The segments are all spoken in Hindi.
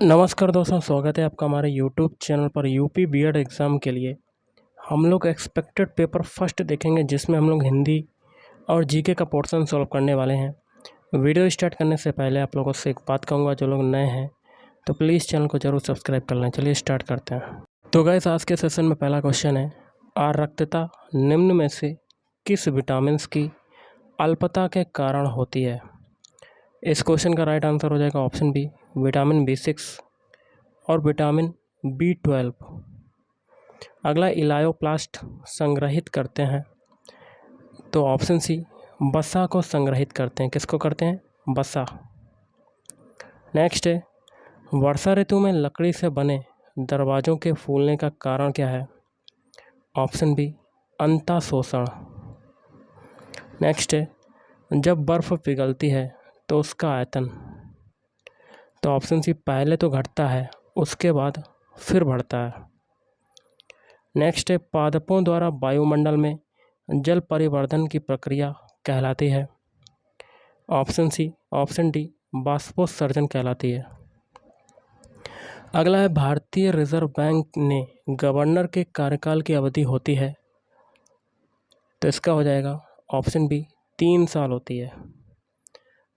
नमस्कार दोस्तों, स्वागत है आपका हमारे यूट्यूब चैनल पर। यूपी बीएड एग्ज़ाम के लिए हम लोग एक्सपेक्टेड पेपर फर्स्ट देखेंगे, जिसमें हम लोग हिंदी और जीके का पोर्शन सॉल्व करने वाले हैं। वीडियो स्टार्ट करने से पहले आप लोगों से एक बात कहूँगा, जो लोग नए हैं तो प्लीज़ चैनल को ज़रूर सब्सक्राइब कर लें। चलिए स्टार्ट करते हैं। तो गाइस, आज के सेशन में पहला क्वेश्चन है, आरक्तता निम्न में से किस विटामिन की अल्पता के कारण होती है? इस क्वेश्चन का राइट आंसर हो जाएगा ऑप्शन बी, विटामिन B6 और विटामिन B12। अगला, इलायोप्लास्ट संग्रहित करते हैं, तो ऑप्शन सी, वसा को संग्रहित करते हैं। किसको करते हैं? वसा। नेक्स्ट है, वर्षा ऋतु में लकड़ी से बने दरवाज़ों के फूलने का कारण क्या है? Option B, अंतःशोषण। नेक्स्ट है, जब बर्फ़ पिघलती है तो उसका आयतन, तो ऑप्शन सी, पहले तो घटता है उसके बाद फिर बढ़ता है। नेक्स्ट है, पादपों द्वारा वायुमंडल में जल परिवर्धन की प्रक्रिया कहलाती है। ऑप्शन सी, ऑप्शन डी, बाष्पोत्सर्जन कहलाती है। अगला है, भारतीय रिजर्व बैंक ने गवर्नर के कार्यकाल की अवधि होती है, तो इसका हो जाएगा ऑप्शन बी, 3 साल होती है।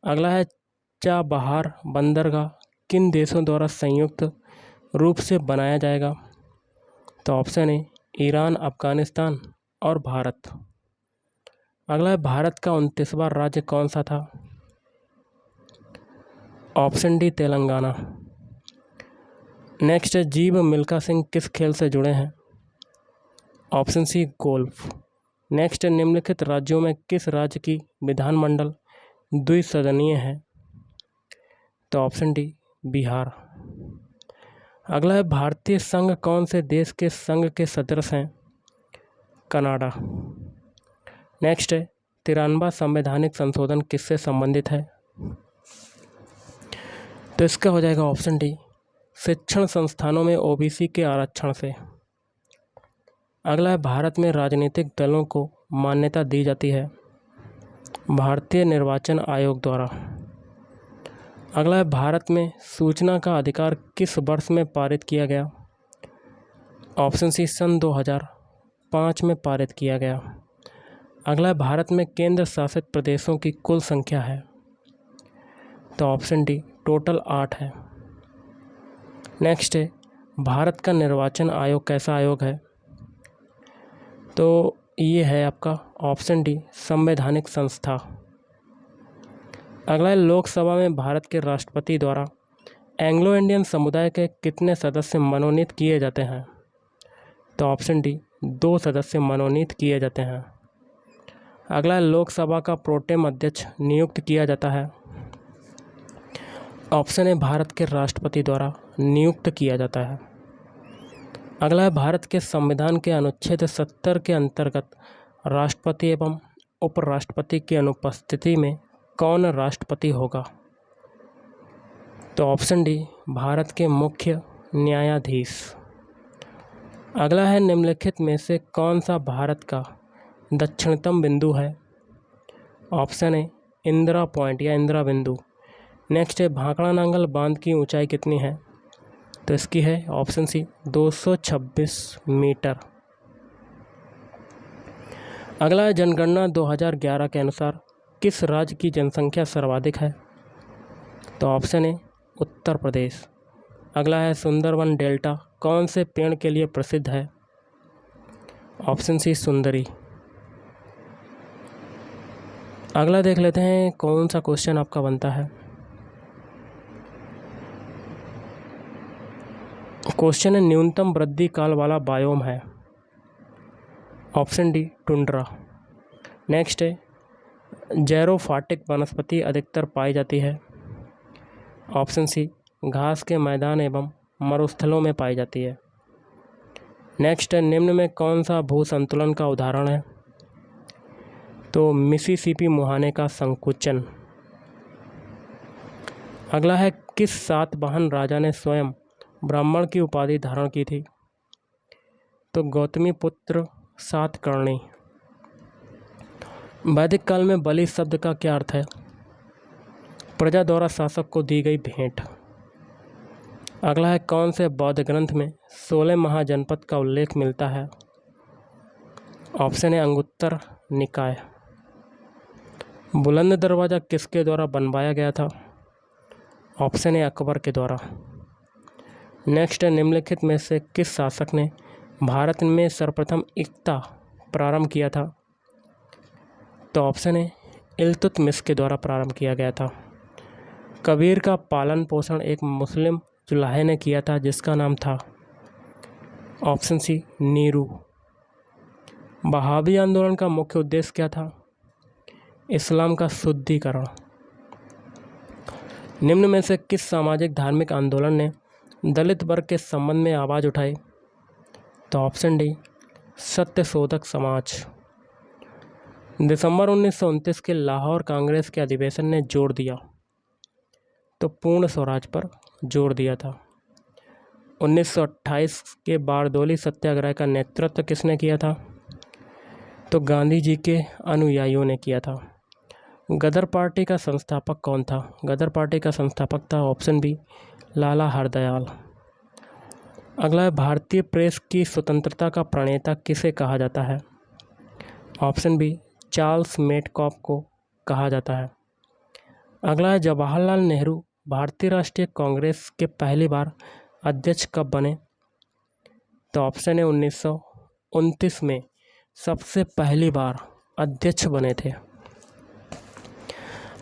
अगला है, चाबहार बंदरगाह किन देशों द्वारा संयुक्त रूप से बनाया जाएगा? तो ऑप्शन ए, ईरान, अफगानिस्तान और भारत। अगला है, भारत का 29वां राज्य कौन सा था? Option D, Telangana. नेक्स्ट है, जीव मिल्खा सिंह किस खेल से जुड़े हैं? Option C, golf. नेक्स्ट है, निम्नलिखित राज्यों में किस राज्य की विधानमंडल द्विसदनीय है? तो ऑप्शन डी, बिहार। अगला है, भारतीय संघ कौन से देश के संघ के सदस्य हैं? कनाडा। नेक्स्ट है, 93वां संवैधानिक संशोधन किससे संबंधित है? तो इसका हो जाएगा ऑप्शन डी, शिक्षण संस्थानों में ओबीसी के आरक्षण से। अगला है, भारत में राजनीतिक दलों को मान्यता दी जाती है भारतीय निर्वाचन आयोग द्वारा। अगला है, भारत में सूचना का अधिकार किस वर्ष में पारित किया गया? ऑप्शन सी, सन 2005 में पारित किया गया। अगला है, भारत में केंद्र शासित प्रदेशों की कुल संख्या है? तो ऑप्शन डी, टोटल 8 है। नेक्स्ट है, भारत का निर्वाचन आयोग कैसा आयोग है? तो ये है आपका ऑप्शन डी, संवैधानिक संस्था। अगला है, लोकसभा में भारत के राष्ट्रपति द्वारा एंग्लो इंडियन समुदाय के कितने सदस्य मनोनीत किए जाते हैं? तो ऑप्शन डी, 2 सदस्य मनोनीत किए जाते हैं। अगला है, लोकसभा का प्रोटेम अध्यक्ष नियुक्त किया जाता है? ऑप्शन ए, भारत के राष्ट्रपति द्वारा नियुक्त किया जाता है। अगला है, भारत के संविधान के अनुच्छेद 70 के अंतर्गत राष्ट्रपति एवं उपराष्ट्रपति की अनुपस्थिति में कौन राष्ट्रपति होगा? तो ऑप्शन डी, भारत के मुख्य न्यायाधीश। अगला है, निम्नलिखित में से कौन सा भारत का दक्षिणतम बिंदु है? ऑप्शन ए, इंदिरा पॉइंट या इंदिरा बिंदु। नेक्स्ट है, भाखड़ा नांगल बांध की ऊंचाई कितनी है? तो इसकी है ऑप्शन सी, 226 मीटर। अगला है, जनगणना 2011 के अनुसार किस राज्य की जनसंख्या सर्वाधिक है? तो ऑप्शन ए, उत्तर प्रदेश। अगला है, सुंदरवन डेल्टा कौन से पेड़ के लिए प्रसिद्ध है? ऑप्शन सी, सुंदरी। अगला देख लेते हैं कौन सा क्वेश्चन आपका बनता है। क्वेश्चन है, न्यूनतम वृद्धि काल वाला बायोम है? Option D, tundra. नेक्स्ट है, जैरोफाइटिक वनस्पति अधिकतर पाई जाती है? ऑप्शन सी, घास के मैदान एवं मरुस्थलों में पाई जाती है। नेक्स्ट है, निम्न में कौन सा भूसंतुलन का उदाहरण है? तो मिसिसिपी मुहाने का संकुचन। अगला है, किस सातवाहन राजा ने स्वयं ब्राह्मण की उपाधि धारण की थी? तो गौतमी पुत्र सातकर्णी। वैदिक काल में बलि शब्द का क्या अर्थ है? प्रजा द्वारा शासक को दी गई भेंट। अगला है कौन से बौद्ध ग्रंथ में 16 महाजनपद का उल्लेख मिलता है? ऑप्शन है अंगुत्तर निकाय। बुलंद दरवाज़ा किसके द्वारा बनवाया गया था? ऑप्शन है अकबर के द्वारा। नेक्स्ट है निम्नलिखित में से किस शासक ने भारत में सर्वप्रथम इक्ता प्रारंभ किया था? तो ऑप्शन है इल्तुतमिश के द्वारा प्रारंभ किया गया था। कबीर का पालन पोषण एक मुस्लिम जुलाहे ने किया था जिसका नाम था? Option C Neeru. वहाबी आंदोलन का मुख्य उद्देश्य क्या था? इस्लाम का शुद्धिकरण। निम्न में से किस सामाजिक धार्मिक आंदोलन ने दलित वर्ग के संबंध में आवाज़ उठाई? तो ऑप्शन डी सत्यशोधक समाज। दिसंबर 1929 के लाहौर कांग्रेस के अधिवेशन ने जोर दिया? तो पूर्ण स्वराज पर जोर दिया था। 1928 के बारदोली सत्याग्रह का नेतृत्व किसने किया था? तो गांधी जी के अनुयायियों ने किया था। गदर पार्टी का संस्थापक कौन था? गदर पार्टी का संस्थापक था ऑप्शन बी लाला हरदयाल। अगला है भारतीय प्रेस की स्वतंत्रता का प्रणेता किसे कहा जाता है? ऑप्शन बी चार्ल्स मेटकॉफ को कहा जाता है। अगला है जवाहरलाल नेहरू भारतीय राष्ट्रीय कांग्रेस के पहली बार अध्यक्ष कब बने? तो ऑप्शन है 1929 में सबसे पहली बार अध्यक्ष बने थे।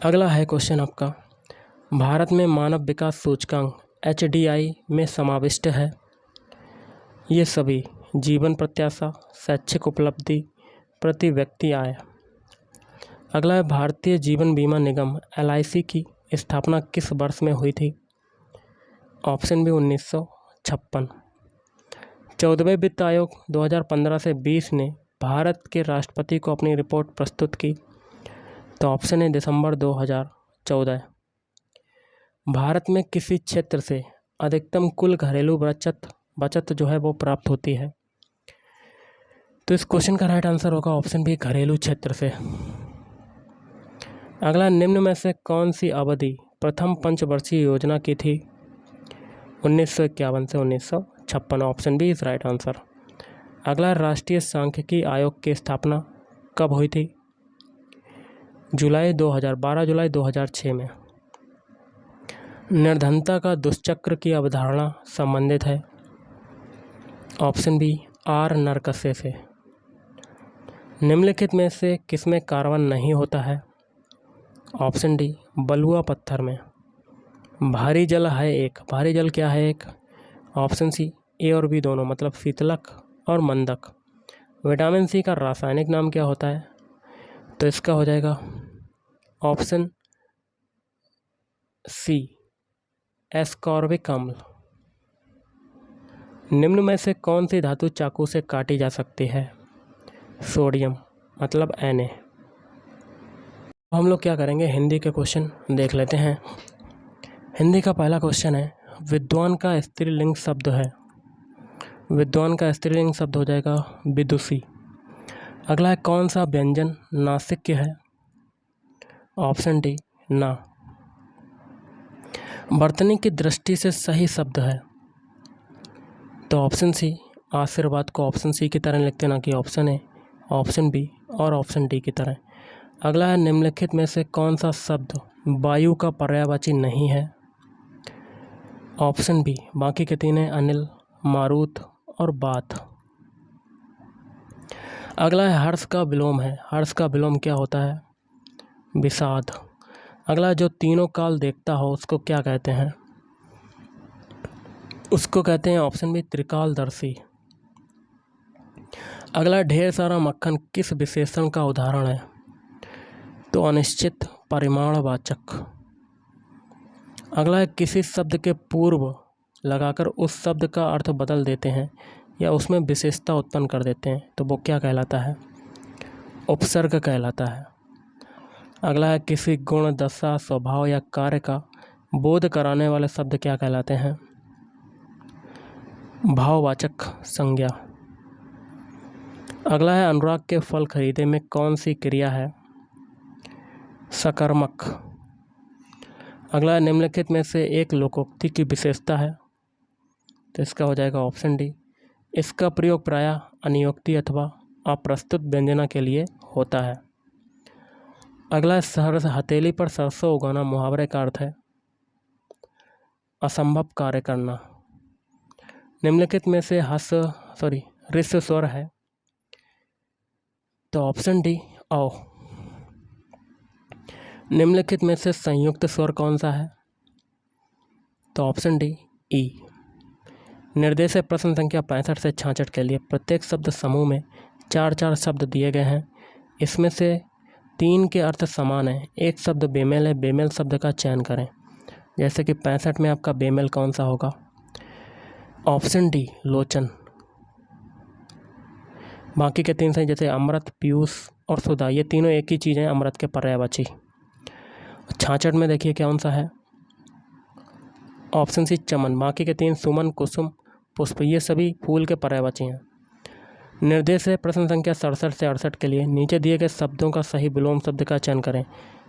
अगला है क्वेश्चन आपका, भारत में मानव विकास सूचकांक HDI में समाविष्ट है ये सभी जीवन प्रत्याशा, शैक्षिक उपलब्धि, प्रति व्यक्ति आय। अगला है भारतीय जीवन बीमा निगम LIC की स्थापना किस वर्ष में हुई थी? Option B 1956। 14वें वित्त आयोग 2015 से 20 ने भारत के राष्ट्रपति को अपनी रिपोर्ट प्रस्तुत की? तो ऑप्शन है दिसंबर 2014। भारत में किसी क्षेत्र से अधिकतम कुल घरेलू बचत जो है वो प्राप्त होती है? तो इस क्वेश्चन का राइट आंसर होगा ऑप्शन बी घरेलू क्षेत्र से। अगला, निम्न में से कौन सी अवधि प्रथम पंचवर्षीय योजना की थी? 1951 से 1956। Option B is right answer. अगला, राष्ट्रीय सांख्यिकी आयोग की स्थापना कब हुई थी? जुलाई 2006 में। निर्धनता का दुष्चक्र की अवधारणा संबंधित है? ऑप्शन बी आर नरकसे से। निम्नलिखित में से किसमें कार्बन नहीं होता है? ऑप्शन डी बलुआ पत्थर में। भारी जल है एक, भारी जल क्या है एक? ऑप्शन सी ए और बी दोनों, मतलब शीतलक और मंदक। विटामिन सी का रासायनिक नाम क्या होता है? तो इसका हो जाएगा ऑप्शन सी एस्कॉर्बिक अम्ल। निम्न में से कौन सी धातु चाकू से काटी जा सकती है? सोडियम, मतलब Na। हम लोग क्या करेंगे, हिंदी के क्वेश्चन देख लेते हैं। हिंदी का पहला क्वेश्चन है, विद्वान का स्त्रीलिंग शब्द है? विद्वान का स्त्रीलिंग शब्द हो जाएगा विदुषी। अगला है, कौन सा व्यंजन नासिक्य है? ऑप्शन डी ना। वर्तनी की दृष्टि से सही शब्द है? तो ऑप्शन सी आशीर्वाद को ऑप्शन सी की तरह लिखते ना कि ऑप्शन ए, ऑप्शन बी और ऑप्शन डी की तरह। अगला है, निम्नलिखित में से कौन सा शब्द वायु का पर्यायवाची नहीं है? ऑप्शन बी बाकी के तीन हैं, अनिल, मारुत और बात। अगला है, हर्ष का विलोम है? हर्ष का विलोम क्या होता है? विषाद। अगला, जो तीनों काल देखता हो उसको क्या कहते हैं? उसको कहते हैं ऑप्शन बी त्रिकालदर्शी। अगला, ढेर सारा मक्खन किस विशेषण का उदाहरण है? तो अनिश्चित परिमाणवाचक। अगला है, किसी शब्द के पूर्व लगाकर उस शब्द का अर्थ बदल देते हैं या उसमें विशेषता उत्पन्न कर देते हैं तो वो क्या कहलाता है? उपसर्ग कहलाता है। अगला है, किसी गुण, दशा, स्वभाव या कार्य का बोध कराने वाले शब्द क्या कहलाते हैं? भाववाचक संज्ञा। अगला है, अनुराग के फल खरीदे में कौन सी क्रिया है? सकर्मक। अगला, निम्नलिखित में से एक लोकोक्ति की विशेषता है? तो इसका हो जाएगा ऑप्शन डी। इसका प्रयोग प्रायः अनियोक्ति अथवा अप्रस्तुत व्यंजना के लिए होता है। अगला, हथेली पर सरसों उगाना मुहावरे का अर्थ है असंभव कार्य करना। निम्नलिखित में से ऋस्य स्वर है, तो ऑप्शन डी औ। निम्नलिखित में से संयुक्त स्वर कौन सा है, तो ऑप्शन डी ई। निर्देश है प्रश्न संख्या 65 से 66 के लिए प्रत्येक शब्द समूह में 4-4 शब्द दिए गए हैं। इसमें से 3 के अर्थ समान है, एक शब्द बेमेल है, बेमेल शब्द का चयन करें। जैसे कि 65 में आपका बेमेल कौन सा होगा, ऑप्शन डी लोचन। बाकी के 3 सही, जैसे अमृत, पीयूष और सुधा, ये तीनों एक ही चीज़ हैं, अमृत के पर्यायवाची। 66 में देखिए कौन सा है, ऑप्शन सी चमन। बाकी के 3 सुमन, कुसुम, पुष्प, ये सभी फूल के पर्यायवाची हैं। निर्देश है प्रश्न संख्या 67 से 68 के लिए नीचे दिए गए शब्दों का सही विलोम शब्द का चयन करें।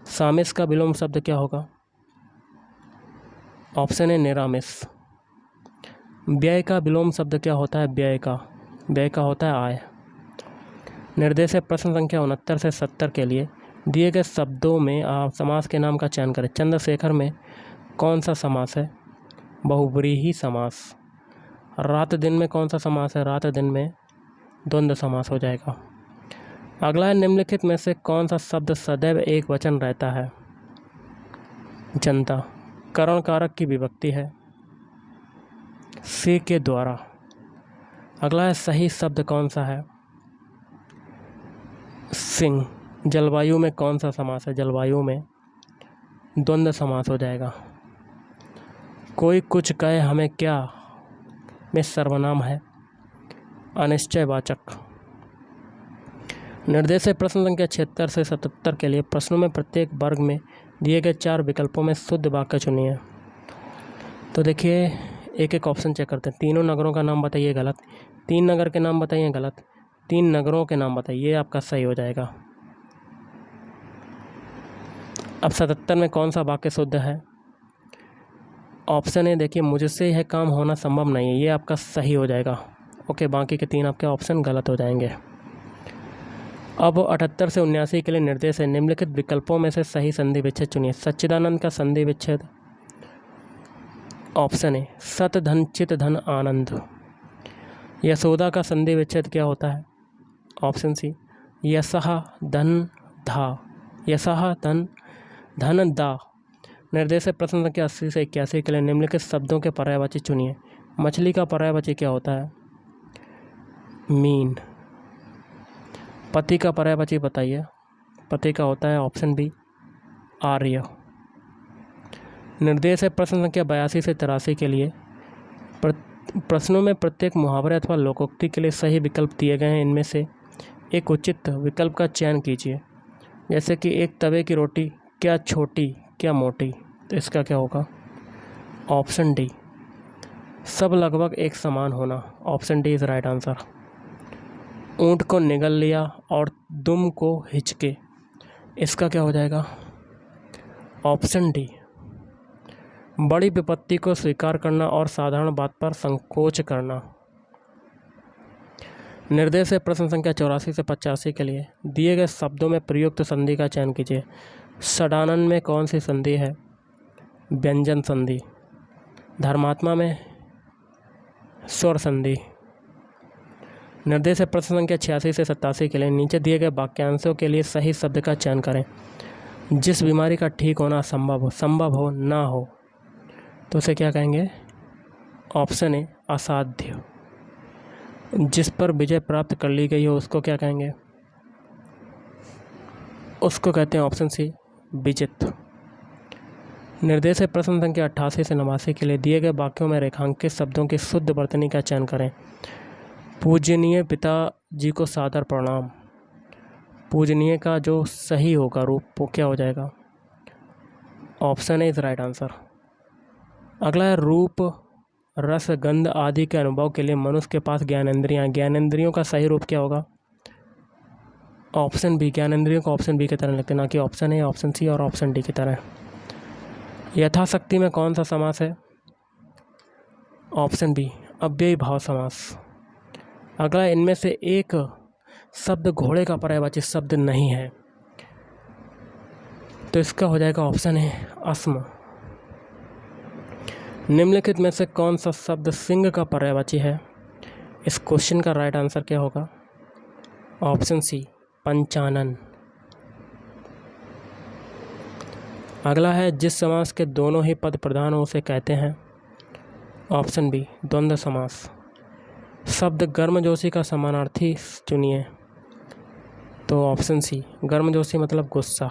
सामिस का विलोम शब्द क्या होगा, ऑप्शन है निरामिस। व्यय का विलोम शब्द क्या होता है, व्यय का होता है आय। निर्देश है प्रश्न संख्या 69 से 70 के लिए दिए गए शब्दों में आप समास के नाम का चयन करें। चंद्रशेखर में कौन सा समास है, बहुव्रीहि समास। रात दिन में कौन सा समास है, रात दिन में द्वंद्व समास हो जाएगा। अगला है निम्नलिखित में से कौन सा शब्द सदैव एक वचन रहता है, जनता। करण कारक की विभक्ति है, से के द्वारा। अगला है सही शब्द कौन सा है, सिंह। जलवायु में कौन सा समास है, जलवायु में द्वंद्व समास हो जाएगा। कोई कुछ कहे हमें क्या में सर्वनाम है, अनिश्चयवाचक। निर्देश है प्रश्न संख्या 76 से 77 के लिए प्रश्नों में प्रत्येक वर्ग में दिए गए 4 विकल्पों में शुद्ध वाक्य चुनिए। तो देखिए एक एक ऑप्शन चेक करते हैं। तीनों नगरों का नाम बताइए, गलत। 3 नगर के नाम बताइए, गलत। 3 नगरों के नाम बताइए, ये आपका सही हो जाएगा। अब 77 में कौन सा वाक्य शुद्ध है, ऑप्शन ए देखिए, मुझसे यह काम होना संभव नहीं है, ये आपका सही हो जाएगा। ओके, बाकी के 3 आपके ऑप्शन गलत हो जाएंगे। अब 78 से 79 के लिए निर्देश है निम्नलिखित विकल्पों में से सही संधि विच्छेद चुनिए। सच्चिदानंद का संधि विच्छेद, ऑप्शन ए सत धन चित धन आनंद। यशोदा का संधि विच्छेद क्या होता है, ऑप्शन सी यशः धन धा, यशः धन धन दा। निर्देश है प्रश्न संख्या 80 से 81 के लिए निम्नलिखित शब्दों के पर्यायवाची चुनिए। मछली का पर्यायवाची क्या होता है, मीन। पति का पर्यायवाची बताइए, पति का होता है ऑप्शन बी आर्य। निर्देश है प्रश्न संख्या 82 से 83 के लिए प्रश्नों में प्रत्येक मुहावरे अथवा लोकोक्ति के लिए सही विकल्प दिए गए हैं। इनमें से एक उचित विकल्प का चयन कीजिए। जैसे कि एक तवे की रोटी क्या छोटी क्या मोटी, तो इसका क्या होगा, ऑप्शन डी सब लगभग एक समान होना, option D is right answer. ऊँट को निगल लिया और दुम को हिचके, इसका क्या हो जाएगा, ऑप्शन डी बड़ी विपत्ति को स्वीकार करना और साधारण बात पर संकोच करना। निर्देश है प्रश्न संख्या 84 से 85 के लिए दिए गए शब्दों में प्रयुक्त संधि का चयन कीजिए। षडानन में कौन सी संधि है, व्यंजन संधि। धर्मात्मा में स्वर संधि। निर्देश है प्रश्न संख्या 86 से 87 के लिए नीचे दिए गए वाक्यांशों के लिए सही शब्द का चयन करें। जिस बीमारी का ठीक होना संभव हो ना हो, तो उसे क्या कहेंगे, ऑप्शन ए असाध्य। जिस पर विजय प्राप्त कर ली गई हो उसको क्या कहेंगे, उसको कहते हैं ऑप्शन सी विजित। निर्देश है प्रश्न संख्या 88 से 89 के लिए दिए गए वाक्यों में रेखांकित शब्दों की शुद्ध वर्तनी का चयन करें। पूजनीय पिताजी को सादर प्रणाम। पूजनीय का जो सही होगा रूप वो क्या हो जाएगा, option A is right answer. अगला है रूप रस गंध आदि के अनुभव के लिए मनुष्य के पास ज्ञानेंद्रियों का सही रूप क्या होगा, ऑप्शन बी। ज्ञानेंद्रियों को ऑप्शन बी की तरह लिखते हैं, ना कि ऑप्शन ए, ऑप्शन सी और ऑप्शन डी की तरह। यथाशक्ति में कौन सा समास है, ऑप्शन बी अव्ययी भाव समास। अगला, इनमें से एक शब्द घोड़े का पर्यायवाची शब्द नहीं है, तो इसका हो जाएगा ऑप्शन है अस्म। निम्नलिखित में से कौन सा शब्द सिंह का पर्यायवाची है? इस क्वेश्चन का राइट आंसर क्या होगा? Option C, Panchanan. अगला है, जिस समास के दोनों ही पद प्रधान हो उसे कहते हैं? ऑप्शन बी, द्वंद्व समास। शब्द गर्मजोशी का समानार्थी चुनिए, तो ऑप्शन सी, गर्मजोशी मतलब गुस्सा।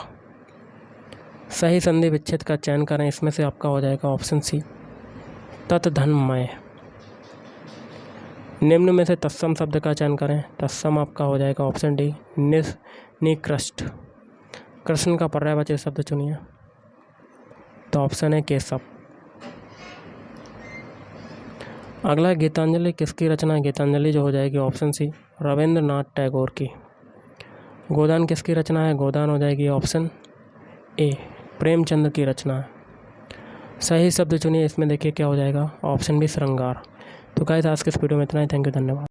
सही संधि विच्छेद का चयन करें, इसमें से आपका हो जाएगा ऑप्शन सी, तत्धनमय। निम्न में से तत्सम शब्द का चयन करें, तत्सम आपका हो जाएगा ऑप्शन डी, निकृष्ट। कृष्ण का पर्यायवाची शब्द चुनिए, तो ऑप्शन है केशव। अगला, गीतांजलि किसकी रचना है? गीतांजलि जो हो जाएगी ऑप्शन सी, रविंद्रनाथ टैगोर की। गोदान किसकी रचना है? गोदान हो जाएगी ऑप्शन ए, प्रेमचंद की रचना है। सही शब्द चुनिए, इसमें देखिए क्या हो जाएगा, ऑप्शन बी, श्रृंगार। तो गाइस आज के इस वीडियो में इतना ही। थैंक यू, धन्यवाद।